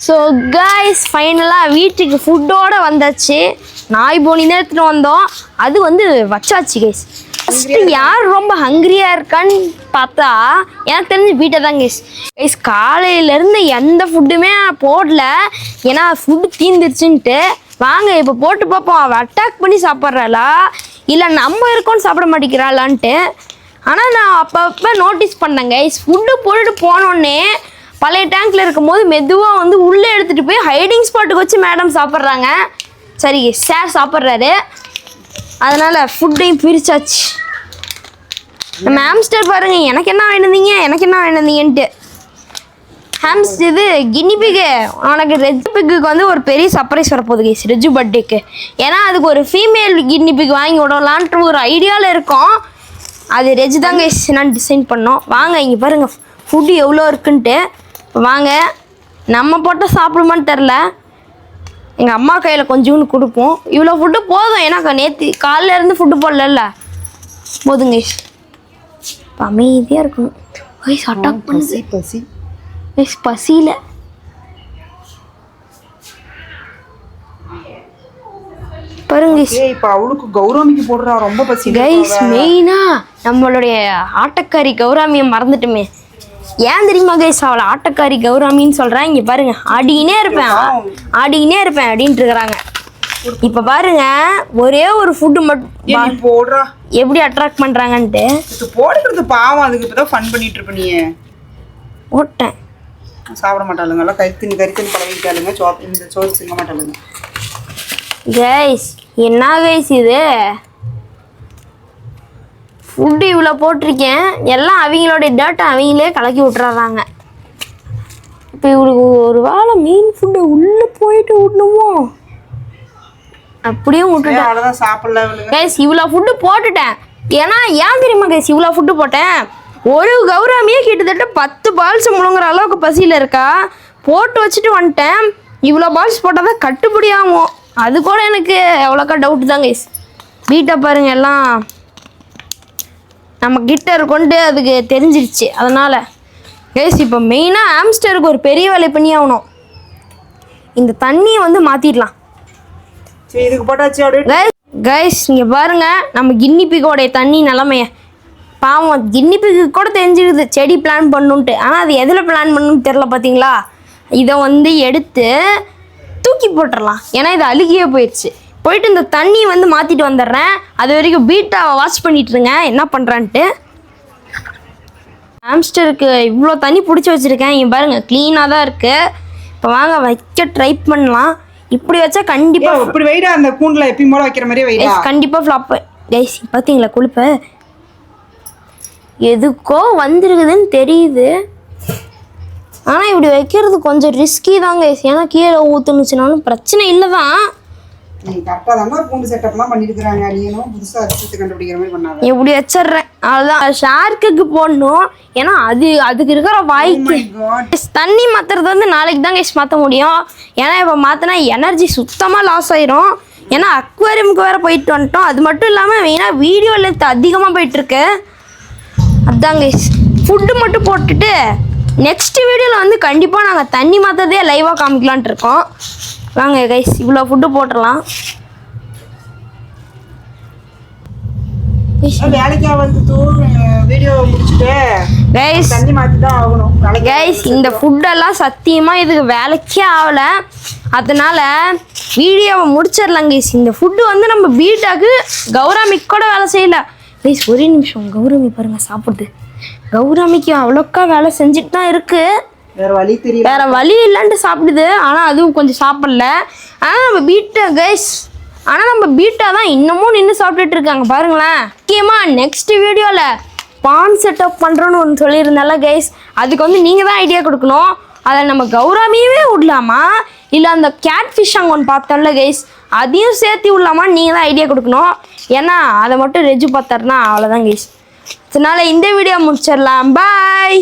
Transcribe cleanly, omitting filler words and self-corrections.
So guys ஃபைனலாக வீட்டுக்கு ஃபுட்டோடு வந்தாச்சு. நாய் போனி தான் எடுத்துகிட்டு வந்தோம். அது வந்து வச்சாச்சு கைஸ். ஃபஸ்ட்டு யார் ரொம்ப ஹங்க்ரியாக இருக்கான்னு பார்த்தா எனக்கு தெரிஞ்சு வீட்டை தான் கைஸ். கைஸ் காலையிலேருந்து எந்த ஃபுட்டுமே போடல, ஏன்னா ஃபுட்டு தீந்துருச்சுன்ட்டு. வாங்க இப்போ போட்டு பார்ப்போம், அவள் அட்டாக் பண்ணி சாப்பிட்றாளா இல்லை நம்ம இருக்கோன்னு சாப்பிட மாட்டேங்கிறாளான்ட்டு. ஆனால் நான் அப்பப்போ நோட்டீஸ் பண்ணேன் கைஸ், ஃபுட்டு போட்டுட்டு போனோடனே பழைய டேங்க்கில் இருக்கும் போது மெதுவாக வந்து உள்ளே எடுத்துகிட்டு போய் ஹைடிங் ஸ்பாட்டுக்கு வச்சு மேடம் சாப்பிட்றாங்க. சரி சார் சாப்பிட்றாரு, அதனால் ஃபுட்டையும் பிரிச்சாச்சு. நம்ம ஹாம்ஸ்டர் பாருங்க, எனக்கு என்ன வேணுந்தீங்கன்ட்டு. ஹாம்ஸ்டர் இது கினிபிக்கு, உனக்கு ரெஜ் பிக்குக்கு வந்து ஒரு பெரிய சர்ப்ரைஸ் வரப்போகுது கைஸ், ரெஜ்ஜு பர்த்டேக்கு. ஏன்னா அதுக்கு ஒரு ஃபீமேல் கினிபிக் வாங்கி விடலான்ட்டு ஒரு ஐடியாவில் இருக்கோம். அது ரெஜ் தாங்க கைஸ் நான் டிசைன் பண்ணோம். வாங்க இங்கே பாருங்கள் ஃபுட்டு எவ்வளோ இருக்குன்ட்டு. வாங்க நம்ம போட்டால் சாப்பிடுமான்னு தெரில, எங்கள் அம்மா கையில் கொஞ்சோன்னு கொடுப்போம். இவ்வளோ ஃபுட்டு போதும், ஏன்னா நேற்று காலையில் இருந்து ஃபுட்டு போடல போதுங்க. இப்போ அமைதியாக இருக்கணும். வயசு அட்டாக் பண்ணுது பசி வயசு பசியில். பாருங்க இப்போ அவளுக்கு கௌரமிக்கு போடுறா ரொம்ப பசி கைஸ். மெயினாக நம்மளுடைய ஆட்டக்காரி கௌராமியை மறந்துட்டுமே. ஏன் தெரியுமா கைஸ் அவளை ஆட்டக்காரி கௌராமின்னு சொல்கிறேன்? இங்கே பாருங்க, ஆடிக்கினே இருப்பேன் அப்படின்ட்டு இருக்கிறாங்க. இப்போ பாருங்க ஒரே ஒரு ஃபுட்டு மட்டும் போடுறா, எப்படி அட்ராக்ட் பண்ணுறாங்கன்ட்டு. போடுறது பாவம், அதுக்கு இப்போ தான் ஃபன் பண்ணிட்டு இருப்ப நீ. போட்டேன் சாப்பிட மாட்டாளுங்க, எல்லாம் கறித்தின்னு பழகிட்டாளுங்க. இந்த சோறு திங்க மாட்டாளுங்க கைஸ். என்ன கைஸ் இது ஃபுட்டு இவ்வளோ போட்டிருக்கேன், எல்லாம் அவங்களுடைய டேட்டா அவங்களே கலக்கி விட்டுறாங்க. இப்போ இவளுக்கு ஒரு வேளை மீன் ஃபுட்டு உள்ளே போயிட்டு விடணுமோ, அப்படியே விட்டுட்டேன். அவ்வளோதான் சாப்பிடல கைஸ். இவ்வளோ ஃபுட்டு போட்டுட்டேன், ஏன்னா ஏன் தெரியுமா கைஸ் இவ்வளோ ஃபுட்டு போட்டேன்? ஒரு கௌராமியே கிட்டத்தட்ட 10 பால்ஸ் முழுங்குற அளவுக்கு பசியில் இருக்கா. போட்டு வச்சுட்டு வந்துட்டேன். இவ்வளோ பால்ஸ் போட்டால் தான் கட்டுப்படி ஆகும். அது கூட எனக்கு எவ்வளோக்கா டவுட் தான் கைஸ். வீட்டை பாருங்க, எல்லாம் நம்ம கிட்ட கொண்டு அதுக்கு தெரிஞ்சிருச்சு. அதனால் கைஸ் இப்போ மெயினாக ஹாம்ஸ்டருக்கு ஒரு பெரிய வேலை பண்ணி ஆகணும். இந்த தண்ணியை வந்து மாற்றிடலாம். இதுக்கு போட்டாச்சு கைஸ். இங்கே பாருங்கள் நம்ம கின்னிபிக்கோடைய தண்ணி நிலமைய பாவம். கின்னிபிக்கு கூட தெரிஞ்சிருக்குது செடி பிளான் பண்ணுன்ட்டு, ஆனால் அது எதில் பிளான் பண்ணணும்னு தெரில. பார்த்தீங்களா, இதை வந்து எடுத்து தூக்கி போட்டுடலாம், ஏன்னா இது அழுகியே போயிடுச்சு. போயிட்டு இந்த தண்ணி வந்து மாற்றிட்டு வந்துடுறேன். அது வரைக்கும் பீட்டாவை வாஷ் பண்ணிட்டுருங்க என்ன பண்ணுறான்ட்டு. ஹாம்ஸ்டருக்கு இவ்வளோ தண்ணி பிடிச்சி வச்சுருக்கேன். இங்கே பாருங்கள் க்ளீனாக தான் இருக்குது. இப்போ வாங்க வைக்க ட்ரை பண்ணலாம். இப்படி வச்சா கண்டிப்பாக இப்படி வைடா, அந்த கூண்டில் எப்பயும் போல வைக்கிற மாதிரியே வைடா. கண்டிப்பாக ஃப்ளாப் கைஸ். பார்த்தீங்களா குளிப்பை எதுக்கோ வந்திருக்குதுன்னு தெரியுது, ஆனால் இப்படி வைக்கிறது கொஞ்சம் ரிஸ்கி தான் கைஸ். ஏன்னா கீழே ஊற்றுனுச்சுனாலும் பிரச்சனை இல்லை தான். எப்படி வச்சிடுறேன் அவ்வளோதான். ஷார்க்குக்கு போடணும், ஏன்னா அதுக்கு இருக்கிற வாய்க்கு தண்ணி மாற்றுறது வந்து நாளைக்கு தான் கைஸ் மாற்ற முடியும். ஏன்னா இப்போ மாற்றினா எனர்ஜி சுத்தமாக லாஸ் ஆயிரும். ஏன்னா அக்வாரியமுக்கு வேறு போயிட்டு வந்துட்டோம். அது மட்டும் இல்லாமல் மெயினாக வீடியோ லென்த் அதிகமாக போயிட்டுருக்கு. அதுதான் கைஸ். ஃபுட்டு மட்டும் போட்டுட்டு நெக்ஸ்ட் வீடியோவில் வந்து கண்டிப்பாக நாங்கள் தண்ணி மாற்றதே லைவாக காமிக்கலான்ட்டு இருக்கோம். வாங்க கைஸ் இவ்வளோ ஃபுட்டு போட்டுடலாம். கைஸ் இந்த ஃபுட்டெல்லாம் சத்தியமாக இதுக்கு வேலைக்கே ஆகலை, அதனால் வீடியோவை முடிச்சிடலாம் கைஸ். இந்த ஃபுட்டு வந்து நம்ம பீட்டாக்கு கௌராமிக்கு கூட வேலை செய்யலை கைஸ். ஒரே நிமிஷம், கௌராமி பாருங்கள் சாப்பிடுது. கௌராமிக்கு அவ்வளோக்கா வேலை செஞ்சுட்டு தான் இருக்குது, வேற வழி இல்லைன்ட்டு சாப்பிடுது. ஆனால் அதுவும் கொஞ்சம் சாப்பிடல. ஆனால் நம்ம பீட்டா தான் இன்னமும் நின்று சாப்பிட்டுட்டு இருக்காங்க பாருங்களேன். முக்கியமாக நெக்ஸ்ட் வீடியோவில் பான் செட்டப் பண்ணுறோன்னு ஒன்று சொல்லியிருந்தால கைஸ், அதுக்கு வந்து நீங்கள் தான் ஐடியா கொடுக்கணும். அதை நம்ம கௌராமியவே விடலாமா இல்லை அந்த கேட் ஃபிஷ் அங்கே ஒன்று பார்த்தோம்ல கைஸ், அதையும் சேர்த்து விடலாமான்னு நீங்கள் தான் ஐடியா கொடுக்கணும். ஏன்னா அதை மட்டும் ரெஜு பார்த்தாருன்னா அவ்வளோதான் கைஸ். அதனால் இந்த வீடியோ முடிச்சிடலாம். பாய்.